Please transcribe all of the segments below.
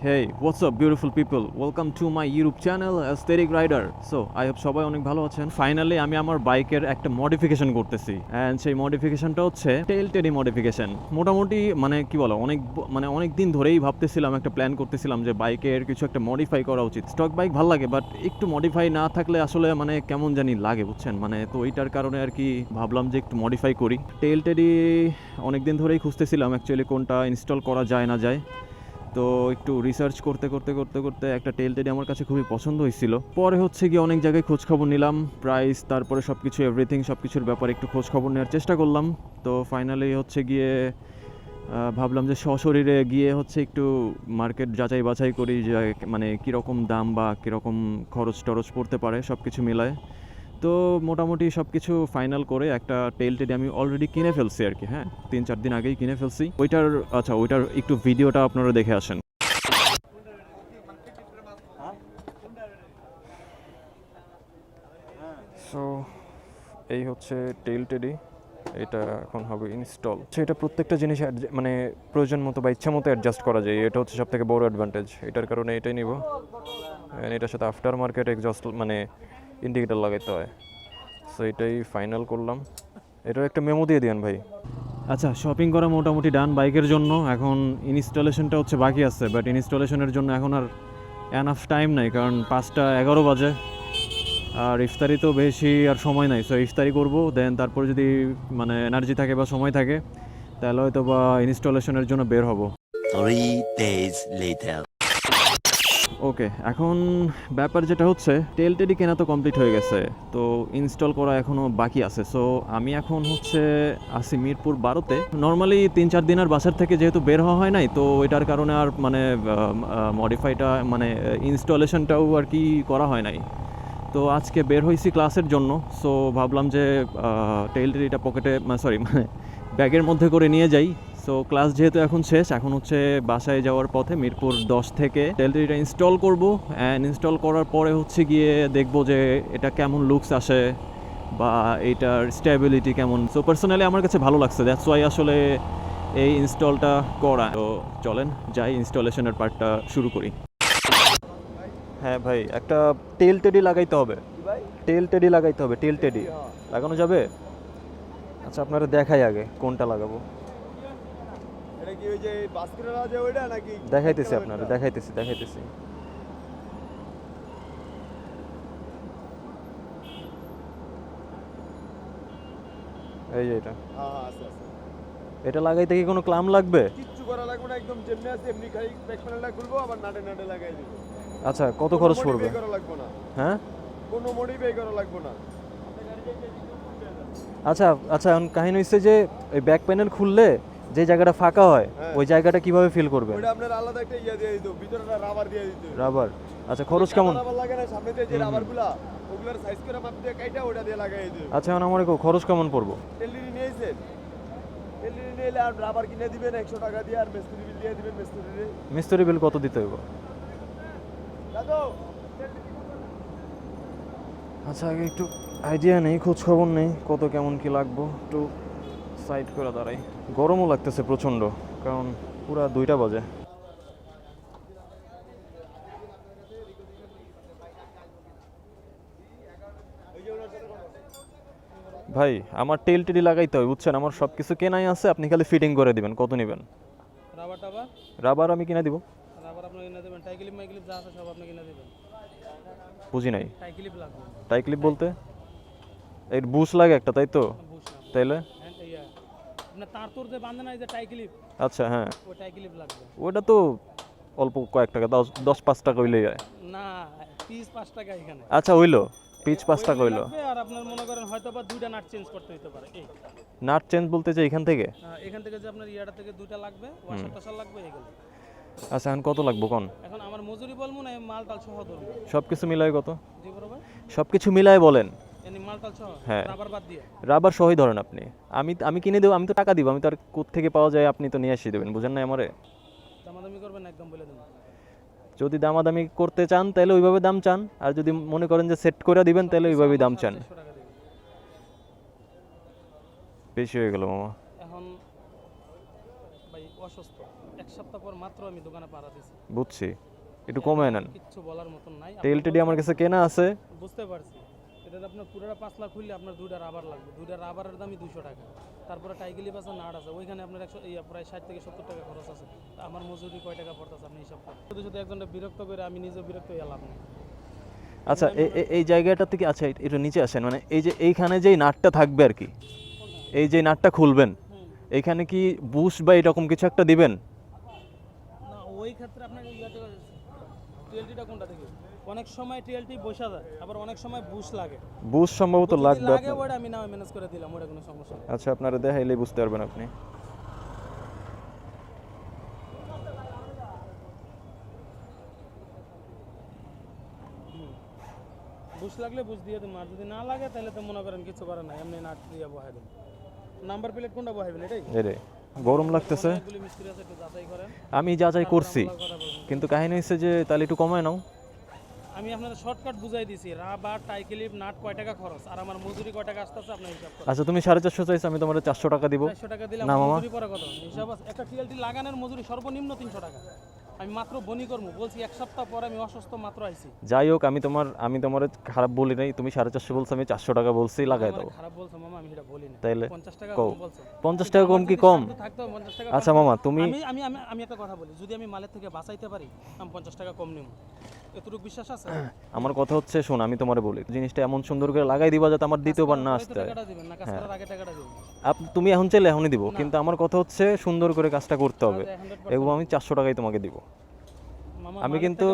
Hey, what's up beautiful people? Welcome to my YouTube channel Aesthetic Rider. So, I hope সবাই অনেক ভালো আছেন। Finally আমি আমার বাইকের একটা মডিফিকেশন করতেছি এন্ড সেই মডিফিকেশনটা হচ্ছে টেল টেডি মডিফিকেশন। মোটামুটি কি বলো অনেক দিন ধরেই ভাবতেছিলাম, একটা প্ল্যান করতেছিলাম যে বাইকের কিছু একটা মডিফাই করা উচিত। স্টক বাইক ভালো লাগে বাট একটু মডিফাই না থাকলে আসলে কেমন জানি লাগে, বুঝছেন? তো এইটার কারণে আর কি ভাবলাম যে একটু মডিফাই করি। টেল টেডি অনেক দিন ধরেই খুঁজতেছিলাম অ্যাকচুয়ালি কোনটা ইনস্টল করা যায় না যায়। তো একটু রিসার্চ করতে একটা টেল টেডি আমার কাছে খুবই পছন্দ হয়েছিল। পরে হচ্ছে গিয়ে অনেক জায়গায় খোঁজ খবর নিলাম, প্রাইস, তারপরে সব কিছুর ব্যাপারে একটু খোঁজ খবর নেওয়ার চেষ্টা করলাম। তো ফাইনালি হচ্ছে গিয়ে ভাবলাম যে সশরীরে গিয়ে হচ্ছে একটু মার্কেট যাচাই বাছাই করি যে কীরকম দাম বা কীরকম খরচ টরচ পড়তে পারে সব কিছু মিলায়। তো মোটামুটি সব কিছু ফাইনাল করে একটা টেল টেডি আমি অলরেডি কিনে ফেলছি আর কি। হ্যাঁ, 3-4 দিন আগেই কিনে ফেলছি। ওইটার একটু ভিডিওটা আপনারা দেখে আসেন। সো এই হচ্ছে টেল টেডি, এটা এখন হবে ইনস্টল। এটা প্রত্যেকটা জিনিস প্রয়োজন মতো বা ইচ্ছা মতো অ্যাডজাস্ট করা যায়, এটা হচ্ছে সব থেকে বড় অ্যাডভান্টেজ। এটার কারণে এটাই নিব। এটার সাথে আফটার মার্কেট এক্সস্ট ইন্ডিকেটার লাগাইতে হয়। সো এটাই ফাইনাল করলাম। এটার একটা মেমো দিয়ে দিন ভাই। আচ্ছা, শপিং করা মোটামুটি ডান বাইকের জন্য। এখন ইনস্টলেশনটা হচ্ছে বাকি আছে, বাট ইনস্টলেশনের জন্য এখন আর এনাফ টাইম নাই, কারণ 5:11 বাজে আর ইফতারি তো বেশি আর সময় নাই। সো ইফতারি করবো, দেন তারপর যদি এনার্জি থাকে বা সময় থাকে তাহলে হয়তো বা ইনস্টলেশনের জন্য বের হব। 3 days later. ওকে, এখন ব্যাপার যেটা হচ্ছে টেল টেডি কেনা তো কমপ্লিট হয়ে গেছে, তো ইনস্টল করা এখনও বাকি আছে। সো আমি এখন আসি মিরপুর 12-তে। নর্মালি 3-4 দিন আর বাসার থেকে যেহেতু বের হওয়া হয় নাই, তো এটার কারণে আর মডিফাইটা ইনস্টলেশনটাও আর কি করা হয় নাই। তো আজকে বের হয়েছি ক্লাসের জন্য। সো ভাবলাম যে টেল টেডিটা পকেটে ব্যাগের মধ্যে করে নিয়ে যাই। সো ক্লাস যেহেতু এখন শেষ, এখন হচ্ছে বাসায় যাওয়ার পথে মিরপুর 10 থেকে টেল টেডিটা ইনস্টল করব। অ্যান্ড ইনস্টল করার পরে হচ্ছে গিয়ে দেখবো যে এটা কেমন লুকস আসে বা এটার স্টেবিলিটি কেমন। সো পার্সোনালি আমার কাছে ভালো লাগছে, দ্যাটস ওয়াই আসলে এই ইনস্টলটা করা। তো চলেন যাই, ইনস্টলেশনের পার্টটা শুরু করি। হ্যাঁ ভাই, একটা টেল টেডি লাগাইতে হবে। টেল টেডি লাগানো যাবে? আচ্ছা, আপনারা দেখাই আগে কোনটা লাগাবো। দেখাইতেছি আপনারা, দেখাইতেছি। এই যে এটা লাগাইতে কি কোনো ক্লাম লাগবে? কিচ্ছু করা লাগবে না, একদম যেমনি আছে এমনি খালি ব্যাক প্যানেলটা খুলবো, আবার নাটে লাগাই দিব। আচ্ছা, কত খরচ পড়বে? হ্যাঁ, কোনো মডিফাই করা লাগবে না। আচ্ছা, এখন কাহিনী হচ্ছে যে ওই ব্যাক প্যানেল খুললে যে জায়গাটা ফাঁকা হয় ওই জায়গাটা কিভাবে ফিল করবে? ওটা আপনার আলাদা একটা দিয়ে দিত, ভিতরটা রাবার দিয়ে দিত। রাবার? আচ্ছা, খরচ কেমন? রাবার লাগে না সামনে দিয়ে যে রাবারগুলা, ওগুলার সাইজ করে মাপ দিয়ে কাইটা ওটা দিয়ে লাগাই দিত। আচ্ছা, এখন আমার খরচ কেমন পড়বে? এলইডি নিয়েছেন, এলইডি নিলে আর রাবার কিনে দিবেন 100 টাকা দিয়ে, আর মিস্ত্রি বিল দিয়ে দিবেন। মিস্ত্রি বিল কত দিতে হবে? দাদু, আচ্ছা, আগে একটু আইডিয়া নেই, খোঁজ খবর নেই কত কেমন কি লাগবো। একটু সাইড করে দাঁড়াই। গরমও লাগতেছে প্রচণ্ড, কারণ পুরা 2টা বাজে। ভাই, আমার টেল টেডি লাগাইতে হবে, বুঝছেন? আমার সব কিছু কেনাই আছে, আপনি খালি ফিটিং করে দিবেন। কত নেবেন? রাবার আমি কিনে দিব। বুঝি নাই। টাই ক্লিপ বলতে এর বুশ লাগে একটা, তাই তো? তাইলে আচ্ছা, হ্যাঁ, ওটা তো অল্প কয়েক টাকা, 10-5 টাকা হইলেই হয়। আচ্ছা, হইলো পিচ 5 টাকা হইলো। আর আপনার মনে করেন হয়তো বা 2টা নাট চেঞ্জ করতে হতে পারে। নাট চেঞ্জ বলতে যে এখান থেকে যে আপনার ইয়াটা থেকে 2টা লাগবে, ওয়াশার লাগবে এগুলো। আচ্ছা, এখন কত লাগবে কোন? এখন আমার মজুরি বলবো না, মালটাল সহ ধরবো। সবকিছু মিলাই কত? জি বড় ভাই, সবকিছু মিলাই বলেন। মালটাল সহ, হ্যাঁ, রাবার বাদ দিয়ে। রাবার সহই ধরেন আপনি। আমি কিনে দেব, আমি তো টাকা দিব, আমি তো আর কোথা থেকে পাওয়া যায় আপনি তো নিয়ে এসে দেবেন, বুঝেন না আমারে? দামাদামি করবেন না, একদম বলে দেব। যদি দামাদামি করতে চান তাহলে ওইভাবে দাম চান, আর যদি মনে করেন যে সেট করে দিবেন তাহলে ওইভাবেই দাম চান। বেশি হয়ে গেল মামা। এখন ভাই অসুস্থ, এক সপ্তাহ পর মাত্র আমি দোকানে পাড়া দিছি। বুঝছি, একটু কমে নেন। কিচ্ছু বলার মতন নাই। টেল টেডি আমার কাছে কেনা আছে। বুঝতে পারছি, এটা আপনার পুরোটা 5 লাখ খুললে আপনার 2টা রাবার লাগবে, 2টা রাবারের দামই 200 টাকা। তারপরে টাইগেলি পাশে নাট আছে, ওইখানে আপনার 100 প্রায় 60 থেকে 70 টাকা খরচ আছে। আমার মজুরি কয় টাকা পড়তেছে আপনি হিসাব করেন। শুধু শুধু একজনটা বিরক্ত করে আমি নিজে বিরক্ত হয়ে লাভ নেই। আচ্ছা, এই জায়গাটা থেকে, আচ্ছা একটু নিচে আসেন, মানে এই যে এইখানে যেই নাটটা থাকবে আর কি, এই যে নাটটা খুলবেন, এইখানে কি বুশ বা এরকম কিছু একটা দিবেন? না, ওই ক্ষেত্রে আপনার টিএলটিটা কোনটা থেকে? অনেক সময় টিএলটি বসা যায়, আবার অনেক সময় বুশ লাগে। বুশ সম্ভবত লাগবে লাগে, আপনার। ওটা আমি না ম্যানেজ করে দিলাম, ওটা কোনো সমস্যা নেই। আচ্ছা, আপনারা দেখাইলেই বুঝতে পারবেন আপনি। বুশ লাগলে বুশ দিয়ে দেবো, আর যদি না লাগে তাহলে তো মনে করেন কিছু করার নাই, এমনি নাট দিয়ে বহাই দেবো। নাম্বার প্লেট কোনটা বহাইবেন এটাই? রে গরম লাগতেছে। এগুলি মিস্ত্রি আছে, একটু যাচাই করেন। আমি যাচাই করছি, কিন্তু কাহিনী হচ্ছে যে তাহলে একটু কমায় নাও। আমি আপনাদের শর্টকাট বুঝাই দিছি, রাবার, টাই ক্লিপ, নাট কয় টাকা খরচ আর আমার মজুরি কয় টাকা আসতেছে আপনি হিসাব করেন। আচ্ছা, তুমি 450 চাইছো, আমি তোমার 400 টাকা দিব। 400 টাকা দিলাম, না মামা, মজুরি পরে কত হিসাব আছে? একটা টিএলটি লাগানোর মজুরি সর্বনিম্ন 300 টাকা। আমি মাত্র বনি করবো বলছি, এক সপ্তাহ পরে আমি অসুস্থ মাত্র আইছি। যাই হোক, আমি তোমার খারাপ বলি নাই। তুমি 450 বলছো, আমি 400 টাকা বলছি, লাগাই দাও। খারাপ বলছো মামা, আমি এটা বলি না। তাইলে 50 টাকা কম কম বলছো। 50 টাকা কম কি কম? থাকতো 50 টাকা। আচ্ছা মামা, তুমি আমি আমি আমি একটা কথা বলি, যদি আমি মালের থেকে বাঁচাইতে পারি আমি 50 টাকা কম নিব, এতটুকু বিশ্বাস আছে? আমার কথা হচ্ছে, শোন, আমি তোমারে বলি, জিনিসটা এমন সুন্দর করে লাগাই দিবা যাতে আমার দ্বিতীয়বার না আসতে হয়। টাকাটা দিবেন না, কাজ করার আগে টাকাটা দিবেন। তুমি এখন চাইলে এখনই দিব, কিন্তু আমার কথা হচ্ছে সুন্দর করে কাজটা করতে হবে, এবং আমি 400 টাকাই তোমাকে দিব। আমি কিন্তু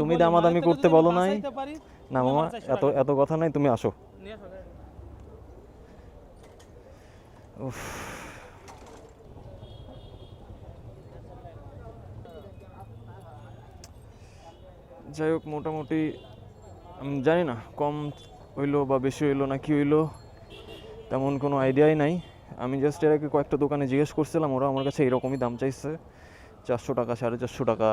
তুমি দামাদামি করতে বলো নাই। না মামা, এত কথা নাই, তুমি আসো। যাই হোক, মোটামুটি আমি জানি না কম হইলো বা বেশি হইলো না কি হইলো, তেমন কোনো আইডিয়াই নাই। আমি জাস্ট এর আগে কয়েকটা দোকানে জিজ্ঞেস করছিলাম, ওরা আমার কাছে এরকমই দাম চাইছে, 400 টাকা, 450 টাকা,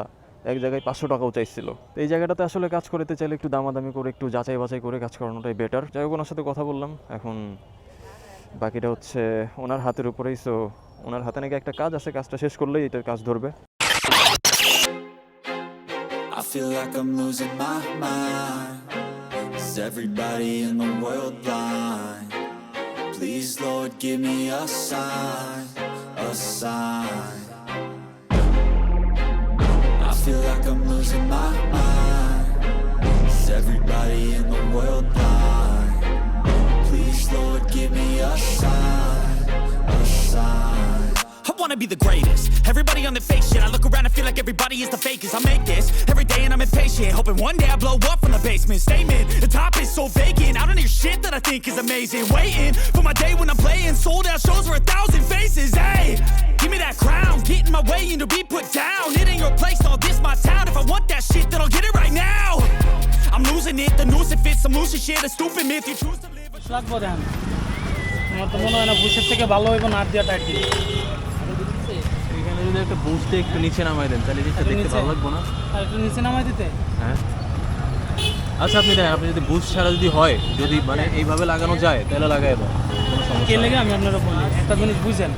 এক জায়গায় 500 টাকাও চাইছিল। তো এই জায়গাটাতে আসলে কাজ করতে চাইলে একটু দামাদামি করে, একটু যাচাই বাছাই করে কাজ করানোটাই বেটার। যাই হোক, ওনার সাথে কথা বললাম, এখন বাকিটা হচ্ছে ওনার হাতের উপরেই। সো ওনার হাতে নাকি একটা কাজ আছে, কাজটা শেষ করলেই এটার কাজ ধরবে। I feel like I'm losing my mind. Is everybody in the world blind? Please, Lord, give me a sign, a sign. I feel like I'm losing my mind. Is everybody in the world blind? Please, Lord, give me a sign, a sign. I wanna be the greatest. Everybody on the fake shit. I look around and feel like everybody is the fakest. I make this every day and I'm impatient, hoping one day I blow up from the basement. Statement, the top is so vacant. I don't hear shit that I think is amazing. Waiting for my day when I'm playing sold out shows for 1,000 faces. Hey, give me that crown, get in my way and to be put down. It ain't your place, all this my town. If I want that shit, then I'll get it right now. I'm losing it, the noose it fits. I'm losing shit, a stupid myth. You choose to live. লাগবো দেন, আমার তো মনে হয় না বুশের থেকে ভালো হইব nut দিয়া টাইট দিলে। এখানে যদি একটা বুস্টে একটু নিচে নামাই দেন, তাহলে জিনিসটা দেখতে ভালো লাগবে না? আর একটু নিচে নামাই দিতে। হ্যাঁ, আচ্ছা আপনি দেখেন, আপনি যদি বুস্ট ছাড়া যদি হয়, যদি মানে এইভাবে লাগানো যায়, তাহলে লাগাই দেন, কোনো সমস্যা কে নেই। লেগে আমি আপনারা বলি একটা জিনিস বুঝেন,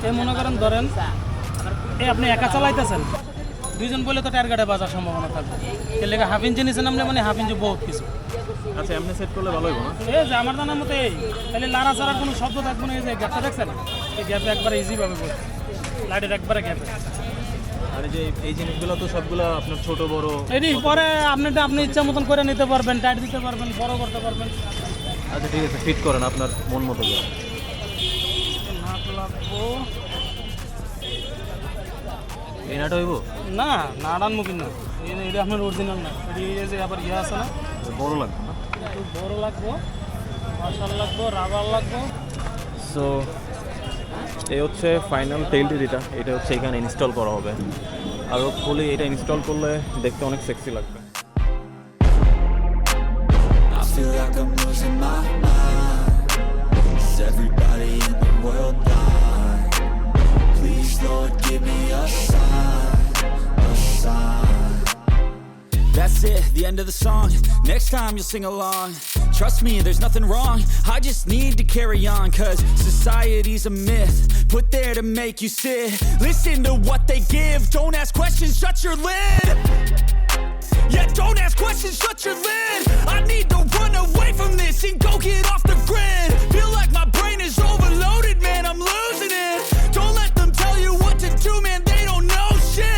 এই মনে করেন ধরেন এই আপনি একা চালাইতেছেন, দুইজন বলে তো টায়ার গাড়ে বাজার সম্ভাবনা থাকবে। কে লেগে হাফ ইঞ্চি নিচে নামলে মানে হাফ ইঞ্চি বহুত কিছু। আচ্ছা, এমনি সেট করলে ভালো হবে না? এই যে আমার জানার মতো এই তাহলে লাড়া চাড়ার কোনো শব্দ থাকবে না। এই যে গ্যাপটা দেখছেন, এই গ্যাপে একবারে ইজিভাবে বলছে, লাইটের একবারে গ্যাপে। আর যে এই জিনিসগুলো তো সবগুলো আপনার ছোট বড়, এটি পরে আপনি ইচ্ছা মতন করে নিতে পারবেন, টাইট দিতে পারবেন, বড় করতে পারবেন। আচ্ছা ঠিক আছে, ফিট করেন আপনার মন মতো করে। নাট লাগবো এই নাটা হইব না, নাট আনবো কিনা, এটা আপনার অরিজিনাল না, এই যে আবার ইয়ে আছে না, বড় লাগবে না? একটু বড় লাগবো, মশাল লাগবো, রাবার লাগবো। সো এই হচ্ছে ফাইনাল টেইলটি, এটা হচ্ছে এখানে ইনস্টল করা হবে। আর হোপফুলি এটা ইনস্টল করলে দেখতে অনেক সেক্সি লাগবে। I feel like I'm losing my mind. Is everybody in the world blind? Please, Lord, give me a sign, a sign. That's it, the end of the song. Next time you'll sing along. Trust me, there's nothing wrong. I just need to carry on, cause society's a myth put there to make you sit. Listen to what they give. Don't ask questions, shut your lid. Yeah, don't ask questions, shut your lid. I need to run away from this and go get off the grid. Feel like my brain is overloaded, man, I'm losing it. Don't let them tell you what to do, man, they don't know shit.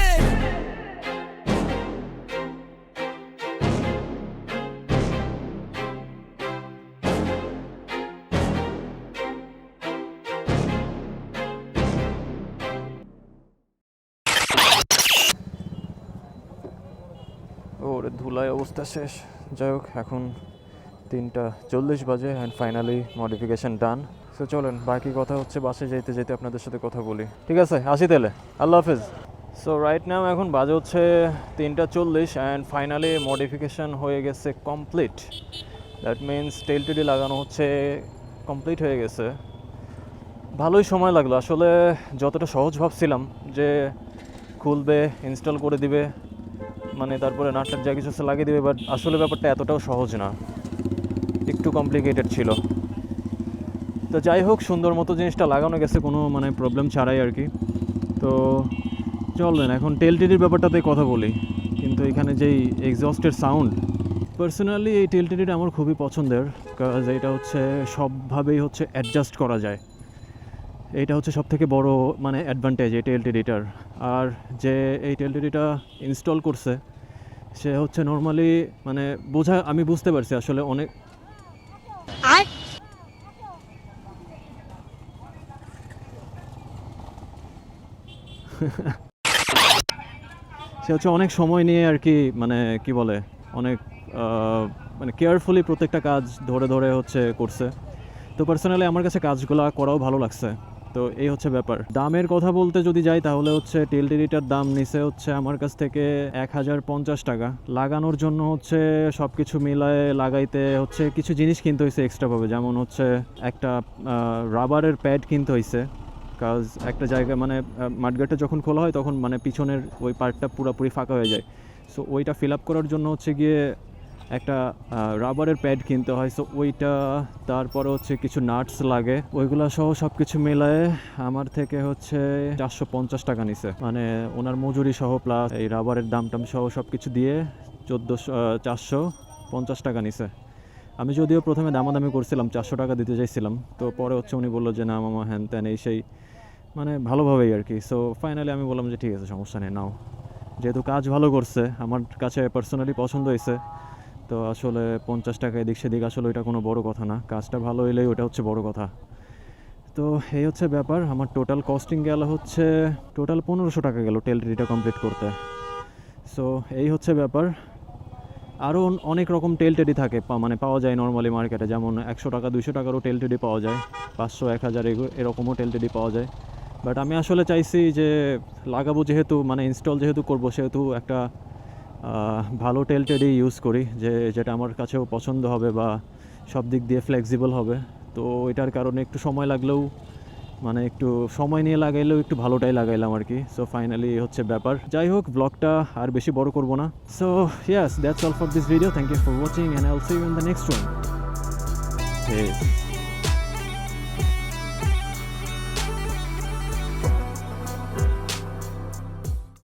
ওরে ধুলায় অবস্থা শেষ। যাই হোক, এখন 3:40 বাজে and finally modification done. So চলেন, বাকি কথা হচ্ছে বাসে যেতে যেতে আপনাদের সাথে কথা বলি। ঠিক আছে, আসি তাহলে, আল্লাহ হাফেজ। সো রাইট নাও এখন বাজে হচ্ছে 3:40 অ্যান্ড ফাইনালি মডিফিকেশন হয়ে গেছে কমপ্লিট। দ্যাট মিনস টেলটিডি লাগানো হচ্ছে কমপ্লিট হয়ে গেছে। ভালোই সময় লাগলো আসলে, যতটা সহজ ভাবছিলাম যে খুলবে, ইনস্টল করে দিবে, মানে তারপরে নাটটার যা কিছু লাগিয়ে দেবে, বাট আসলে ব্যাপারটা এতটাও সহজ না, একটু কমপ্লিকেটেড ছিল। তো যাই হোক, সুন্দর মতো জিনিসটা লাগানো গেছে কোনো মানে প্রবলেম ছাড়াই আর কি। তো চলবেন এখন টেলটিডির ব্যাপারটাতে কথা বলি। কিন্তু এখানে যেই এক্সস্টের সাউন্ড, পার্সোনালি এই টেলটিডিটা আমার খুবই পছন্দের, কারণ এটা হচ্ছে সবভাবেই হচ্ছে অ্যাডজাস্ট করা যায়। এইটা হচ্ছে সবথেকে বড় মানে অ্যাডভান্টেজ এই টেলটিডিটার। আর যে এই টেলটিডিটা ইনস্টল করছে সে হচ্ছে নর্মালি মানে আমি বুঝতে পারছি আসলে অনেক সে হচ্ছে অনেক সময় নিয়ে আর কি, মানে কি বলে, অনেক মানে কেয়ারফুলি প্রত্যেকটা কাজ ধরে ধরে হচ্ছে করছে। তো পার্সোনালি আমার কাছে কাজগুলো করাও ভালো লাগছে। তো এই হচ্ছে ব্যাপার। দামের কথা বলতে যদি যাই তাহলে হচ্ছে টেলটিডিটার দাম নিচে হচ্ছে আমার কাছ থেকে 1050 টাকা। লাগানোর জন্য হচ্ছে সব কিছু মিলায়ে লাগাইতে হচ্ছে কিছু জিনিস কিনতে হয়েছে এক্সট্রাভাবে, যেমন হচ্ছে একটা রাবারের প্যাড কিনতে হয়েছে, কাজ একটা জায়গায় মানে মাঠগাটটা যখন খোলা হয় তখন মানে পিছনের ওই পার্টটা পুরোপুরি ফাঁকা হয়ে যায়। সো ওইটা ফিল আপ করার জন্য হচ্ছে গিয়ে একটা রাবারের প্যাড কিনতে হয়। সো ওইটা, তারপরে হচ্ছে কিছু নাটস লাগে, ওইগুলো সহ সব কিছু মেলায় আমার থেকে হচ্ছে 450 টাকা নিছে, মানে ওনার মজুরি সহ প্লাস এই রাবারের দাম টাম সহ সব কিছু দিয়ে 450 টাকা নিছে। আমি যদিও প্রথমে দামাদামি করছিলাম, 400 টাকা দিতে চাইছিলাম, তো পরে হচ্ছে উনি বললো যে না মামা হ্যান ত্যান এই সেই, মানে ভালোভাবেই আর কি। সো ফাইনালি আমি বললাম যে ঠিক আছে, সমস্যা নেই, নাও। যেহেতু কাজ ভালো করছে, আমার কাছে পার্সোনালি পছন্দ হয়েছে, তো আসলে 50 টাকা এদিক সেদিক আসলে ওইটা কোনো বড় কথা না, কাজটা ভালো হইলেই ওটা হচ্ছে বড় কথা। তো এই হচ্ছে ব্যাপার। আমার টোটাল কস্টিং গেল হচ্ছে টোটাল 1500 টাকা গেল টেলটিডিটা কমপ্লিট করতে। সো এই হচ্ছে ব্যাপার। আরও অনেক রকম টেলটিডি থাকে, মানে পাওয়া যায় নর্মালি মার্কেটে, যেমন 100 টাকা 200 টাকারও টেলটিডি পাওয়া যায়, 500 1000 এরকমও টেলটিডি পাওয়া যায়। বাট আমি আসলে চাইছি যে লাগাবো যেহেতু, মানে ইনস্টল যেহেতু করবো, সেহেতু একটা ভালো টেলটিডি ইউজ করি, যেটা আমার কাছেও পছন্দ হবে বা সব দিক দিয়ে ফ্লেক্সিবল হবে। তো এটার কারণে একটু সময় লাগলেও, মানে একটু সময় নিয়ে লাগাইলেও একটু ভালোটাই লাগাইলাম আর কি। সো ফাইনালি হচ্ছে ব্যাপার। যাই হোক, ব্লগটা আর বেশি বড় করব না। So yes, that's all for this video. Thank you for watching and I will see you in the next one.